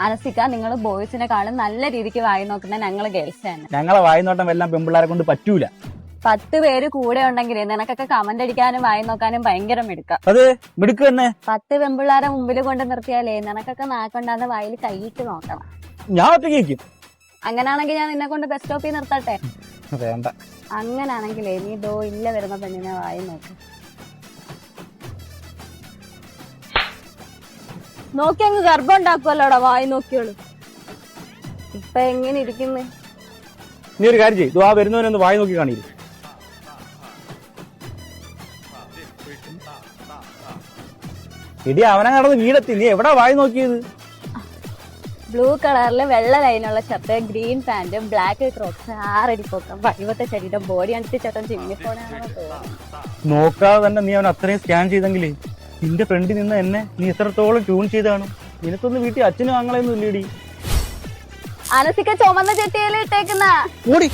അനസിക്ക, നിങ്ങൾ ബോയ്സിനെക്കാളും നല്ല രീതിക്ക് വായി നോക്കുന്ന ഞങ്ങള് ഗേൾസ് തന്നെ. ഞങ്ങളെ വായിനോട്ടം എല്ലാം പെമ്പിള്ളാരെ കൊണ്ട് പറ്റൂല. 10 പേര് കൂടെ ഉണ്ടെങ്കിലേ നിനക്കൊക്കെ കമന്റ് അടിക്കാനും വായി നോക്കാനും ഭയങ്കര മിടുക്കാം. അത് മിടുക്ക് തന്നെ. 10 പെമ്പിള്ളാരെ മുമ്പിൽ കൊണ്ട് നിർത്തിയാലേ നിനക്കൊക്കെ നാക്കൊണ്ടാന്ന് വായിൽ കൈയിട്ട് നോക്കണം. ഞാൻ ഒറ്റയ്ക്ക് അങ്ങനാണെങ്കിൽ ഞാൻ നിന്നെ കൊണ്ട് ബസ് സ്റ്റോപ്പിൽ നിർത്തട്ടെ? വേണ്ട. അങ്ങനാണെങ്കിലേ നീ ഇല്ല വരുന്ന പെണ്ണിനെ വായി നോക്ക്. നോക്കി അങ്ങ് ഗർഭം ഉണ്ടാക്കുമല്ലോടാ വായി നോക്കിയോളൂ. ഇപ്പൊ എങ്ങനെ ഇരിക്കുന്നു? നീ ഒരു കാര്യം ചെയ്തു, ആ വരുന്നവനൊന്ന് വായി നോക്കി കാണില്ല. എടി അവനെ നടന്ന് വീടെത്തി, നീ എവിടാ വായി നോക്കിയത്? ബ്ലൂ കളറില് വെള്ള ലൈനുള്ള shirt, green pant, black crocs, 6 അടി പൊക്കം, 50 ശരീരം, ബോഡി അടിച്ച് ചേട്ടൻ ജിമ്മിപ്പോനാണെന്ന് തോന്നുന്നു. നോക്കാതെ തന്നെ നീ അവൻ അത്രയും സ്കാൻ ചെയ്തെങ്കിലേ നിന്റെ ഫ്രണ്ടിൽ നിന്ന് എന്നെ നീ എത്രത്തോളം ട്യൂൺ ചെയ്താണ്. നിനക്കൊന്ന് വീട്ടിൽ അച്ഛനും ആങ്ങളെയൊന്നും ഇല്ലേടി? അനസിക്ക ചുമന്ന ചെട്ടിയിലിട്ടേക്കുന്ന ഓടി